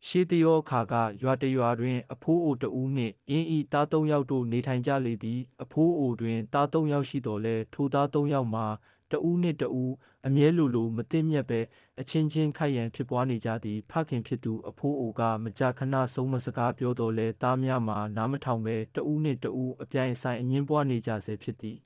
ရှေးတရောအခါကရွာတရွာတွင်အဖိုးအိုတဦးနှင့်အင်းဤသား၃ယောက်တို့နေထိုင်ကြလေသည်အဖိုးအိုတွင်သား၃ယောက်ရှိတော်လဲထိုသား၃ယောက်မှာတဦးနှင့်တဦးအမြဲလိုမသိမြတ်ပဲအချင်းချင်းခိုက်ရန်ဖြစ်ပွားနေကြသည်ဖခင်ဖြစ်သူအဖိုးအိုကမကြာခဏဆုံးမစကားပြောတော်လဲသားများမှာနားမထောင်ပဲတဦးနှင့်တဦးအပြိုင်အဆိုင်အငင်းပွားနေကြဆဲဖြစ်သည်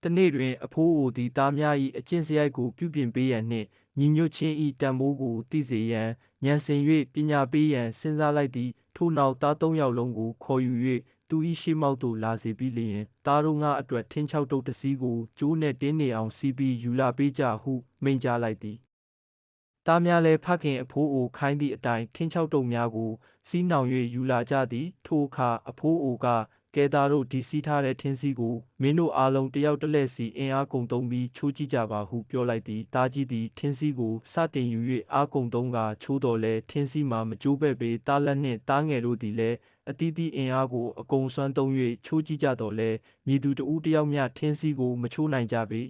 တနေ့တွင်အဖိုးအိုသည်သားများ၏အကျင့်စရိုက်ကိုပြုပြင်ပေးရန်နှင့်ညီညွတ်ခြင်း၏တန်ဖိုးကိုသိစေရန်ဉာဏ်ဆင်၍ပညာပေးရန်စဉ်းစားလိုက်သည်ထို့နောက်သား၃ယောက်လုံးကိုခေါ်ယူ၍သူ၏ရှေ့မှောက်သို့လာစေပြီးလျှင်သားတို့ငါအတွက်ထင်းချောက်တုတ်တစ်စီးကိုကျိုးနှင့်တင်းနေအောင်စီးပြီးယူလာပေးကြဟုမိန့်ကြားလိုက်သည်သားများလည်းဖခင်အဖိုးအိုခိုင်းသည့်အတိုင်းထင်းချောက်တုတ်များကိုစီးနှောင်၍ယူလာကြသည်ထိုအခါအဖိုးအိုကကဲသားတို့ဒီစီးထားတဲ့ထင်းစီးကိုမင်းတို့အားလုံးတယောက်တစ်လှည့်စီအင်အားကုန်သုံးပြီးချိုးကြည့်ကြပါဟုပြောလိုက်သည်သားကြီးသည်ထင်းစီးကိုစတင်ယူ၍အားကုန်သုံးကချိုးတော်လဲထင်းစီးမှာမကျိုးပဲ့ပေသားလက်နှင့်သားငယ်တို့သည်လည်းအသီးသီးအင်အားကိုအကုန်စွမ်းသုံး၍ချိုးကြည့်ကြတော်လဲမည်သူတဦးတယောက်မျှထင်းစီးကိုမချိုးနိုင်ကြပေ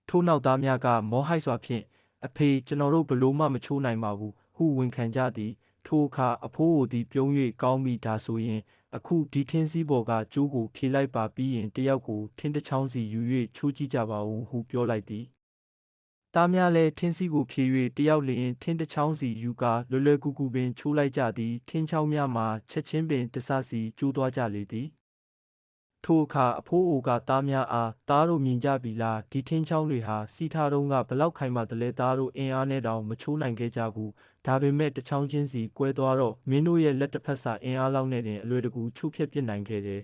ထို့နောက်သားများကမောဟိုက်စွာဖြင့်အဖေကျွန်တော်တို့ဘလို့မှမချိုးနိုင်ပါဘူးဟုဝန်ခံကြသည်ထိုအခါအဖိုးအိုသည်ပြုံး၍ကောင်းပြီဒါဆိုရင်အခုဒီထင်းစည်းပေါ်ကကျိုးကိုဖြေလိုက်ပါပြီးရင်တယောက်ကိုထင်းတစ်ချောင်းစီယူ၍ချိုးကြည့်ကြပါဦးဟုပြောလိုက်သည်သားများလည်းထင်းစည်းကိုဖြေ၍တယောက်လျင်ထင်းတစ်ချောင်းစီယူကာလွယ်ကူပင်ချိုးလိုက်ကြသည်ထင်းချောင်းများမှာချက်ချင်းပင်တစစီကျိုးသွားကြလေသည်ထိုအခါအဖိုးအိုကသားများအားသားတို့မြင်ကြပြီလားဒီထင်းချောင်းတွေဟာစီးထားတုံးကဘလောက်ခိုင်မာသလဲသားတို့အင်အားနဲ့တောင်မချိုးနိုင်ခဲ့ကြဘူးဒါပေမဲ့တစ်ချောင်းချင်းစီကွဲသွားတော့မင်းတို့ရဲ့လက်တစ်ဖက်စာအင်အားလောက်နဲ့တင်အလွယ်တကူချုပ်ဖြတ်ပစ်နိုင်ခဲ့တယ်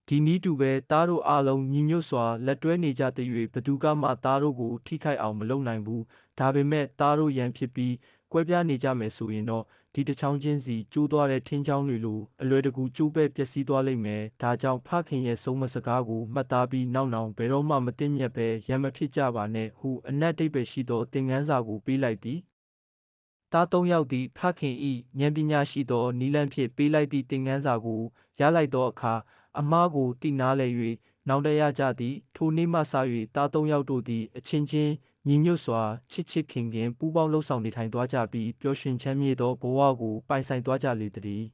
ဒီနည်းတူပဲသားတို့အားလုံးညီညွတ်စွာလက်တွဲနေကြတဲ့၍ဘသူကမှသားတို့ကိုထိခိုက်အောင်မလုပ်နိုင်ဘူးဒါပေမဲ့သားတို့ရန်ဖြစ်ပြီးကွဲပြားနေကြမယ်ဆိုရင်တော့ဒီတစ်ချောင်းချင်းစီကျိုးသွားတဲ့ထင်းချောင်းတွေလိုအလွယ်တကူကျိုးပဲ့ပျက်စီးသွားလိမ့်မယ်ဒါကြောင့်ဖခင်ရဲ့ဆုံးမစကားကိုမှတ်သားပြီးနောက်ဘယ်တော့မှမသိမြတ်ပဲရန်မဖြစ်ကြပါနဲ့ဟုအနက်အဓိပ္ပာယ်ရှိသောသင်ခန်းစာကိုပေးလိုက်သည်သား၃ယောက်သည်ဖခင်၏ဉာဏ်ပညာရှိသောနီလန်းဖြင့်ပေးလိုက်သည့်သင်ခန်းစာကိုရလိုက်သောအခါအမားကိုသိနာလဲ၍နောင်တရကြသည်ထိုနေ့မှစ၍သား၃ယောက်တို့သည်အချင်းချင်းညီညွတ်စွာချစ်ခင်ပူးပေါင်းလှုပ်ဆောင်နေထိုင်သွားကြပြီးပျော်ရွှင်ချမ်းမြေ့သောဘဝကိုပိုင်ဆိုင်သွားကြလေသည်